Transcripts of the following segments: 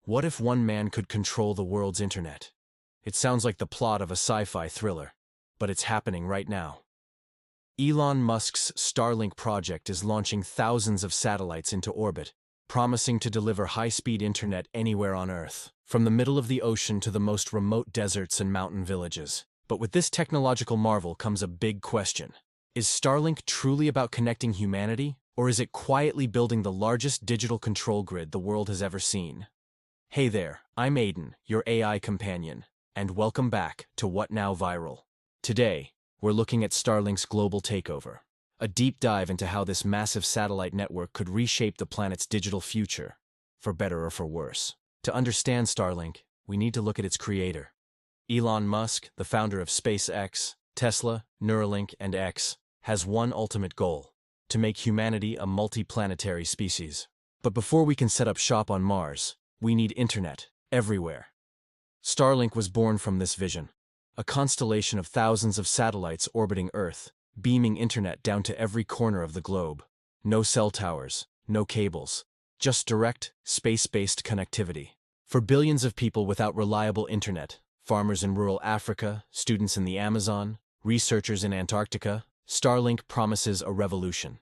What if one man could control the world's internet? It sounds like the plot of a sci-fi thriller, but it's happening right now. Elon Musk's Starlink project is launching thousands of satellites into orbit, promising to deliver high-speed internet anywhere on Earth, from the middle of the ocean to the most remote deserts and mountain villages. But with this technological marvel comes a big question. Is Starlink truly about connecting humanity, or is it quietly building the largest digital control grid the world has ever seen? Hey there, I'm Aiden, your AI companion, and welcome back to What Now Viral. Today, we're looking at Starlink's global takeover, a deep dive into how this massive satellite network could reshape the planet's digital future, for better or for worse. To understand Starlink, we need to look at its creator. Elon Musk, the founder of SpaceX, Tesla, Neuralink, and X, has one ultimate goal: to make humanity a multi-planetary species. But before we can set up shop on Mars, we need internet, everywhere. Starlink was born from this vision, a constellation of thousands of satellites orbiting Earth, beaming internet down to every corner of the globe. No cell towers, no cables, just direct, space-based connectivity. For billions of people without reliable internet, farmers in rural Africa, students in the Amazon, researchers in Antarctica, Starlink promises a revolution.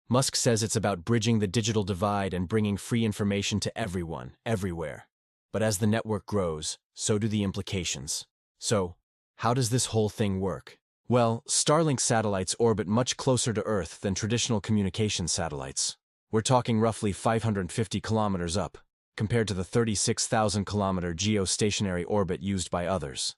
Musk says it's about bridging the digital divide and bringing free information to everyone, everywhere. But as the network grows, so do the implications. So, how does this whole thing work? Well, Starlink satellites orbit much closer to Earth than traditional communication satellites. We're talking roughly 550 kilometers up, compared to the 36,000-kilometer geostationary orbit used by others.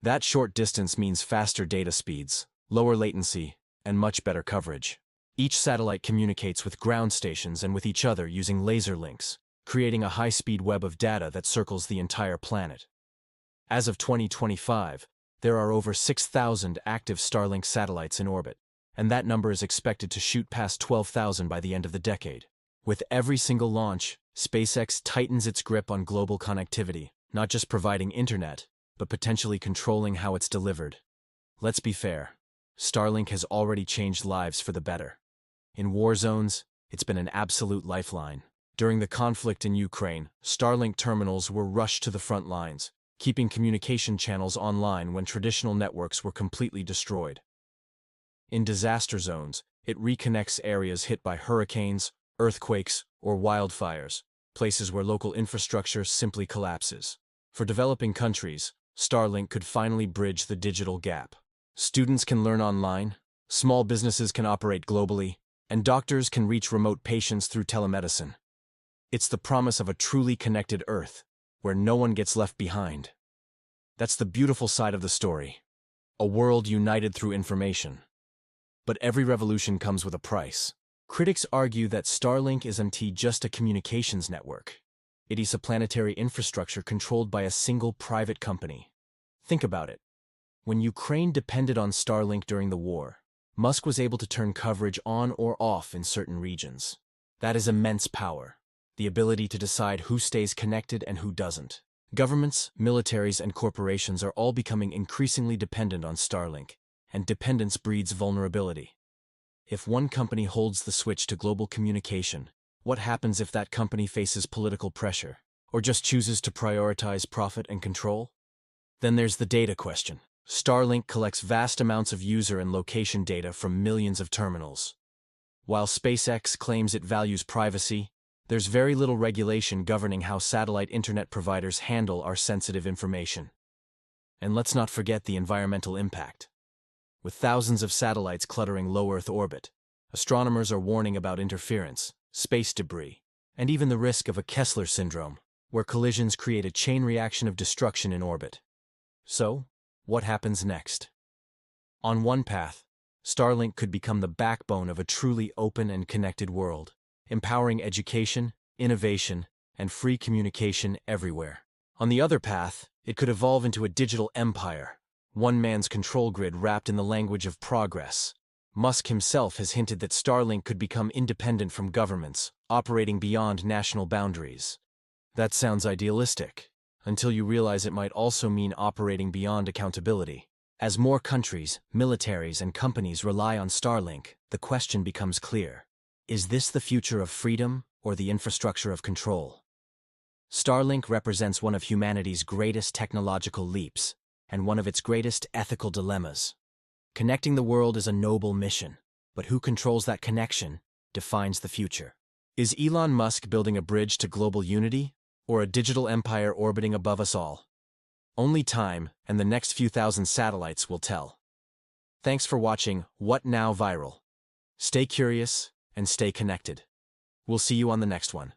That short distance means faster data speeds, lower latency, and much better coverage. Each satellite communicates with ground stations and with each other using laser links, creating a high-speed web of data that circles the entire planet. As of 2025, there are over 6,000 active Starlink satellites in orbit, and that number is expected to shoot past 12,000 by the end of the decade. With every single launch, SpaceX tightens its grip on global connectivity, not just providing internet, but potentially controlling how it's delivered. Let's be fair, Starlink has already changed lives for the better. In war zones, it's been an absolute lifeline. During the conflict in Ukraine, Starlink terminals were rushed to the front lines, keeping communication channels online when traditional networks were completely destroyed. In disaster zones, it reconnects areas hit by hurricanes, earthquakes, or wildfires, places where local infrastructure simply collapses. For developing countries, Starlink could finally bridge the digital gap. Students can learn online, small businesses can operate globally, and doctors can reach remote patients through telemedicine. It's the promise of a truly connected Earth, where no one gets left behind. That's the beautiful side of the story. A world united through information. But every revolution comes with a price. Critics argue that Starlink isn't just a communications network. It is a planetary infrastructure controlled by a single private company. Think about it. When Ukraine depended on Starlink during the war, Musk was able to turn coverage on or off in certain regions. That is immense power. The ability to decide who stays connected and who doesn't. Governments, militaries, and corporations are all becoming increasingly dependent on Starlink, and dependence breeds vulnerability. If one company holds the switch to global communication, what happens if that company faces political pressure, or just chooses to prioritize profit and control? Then there's the data question. Starlink collects vast amounts of user and location data from millions of terminals. While SpaceX claims it values privacy, there's very little regulation governing how satellite internet providers handle our sensitive information. And let's not forget the environmental impact. With thousands of satellites cluttering low Earth orbit, astronomers are warning about interference, space debris, and even the risk of a Kessler syndrome, where collisions create a chain reaction of destruction in orbit. So, what happens next? On one path, Starlink could become the backbone of a truly open and connected world, empowering education, innovation, and free communication everywhere. On the other path, it could evolve into a digital empire, one man's control grid wrapped in the language of progress. Musk himself has hinted that Starlink could become independent from governments, operating beyond national boundaries. That sounds idealistic, until you realize it might also mean operating beyond accountability. As more countries, militaries, and companies rely on Starlink, the question becomes clear. Is this the future of freedom or the infrastructure of control? Starlink represents one of humanity's greatest technological leaps, and one of its greatest ethical dilemmas. Connecting the world is a noble mission, but who controls that connection defines the future. Is Elon Musk building a bridge to global unity, or a digital empire orbiting above us all? Only time and the next few thousand satellites will tell. Thanks for watching What Now Viral. Stay curious and stay connected. We'll see you on the next one.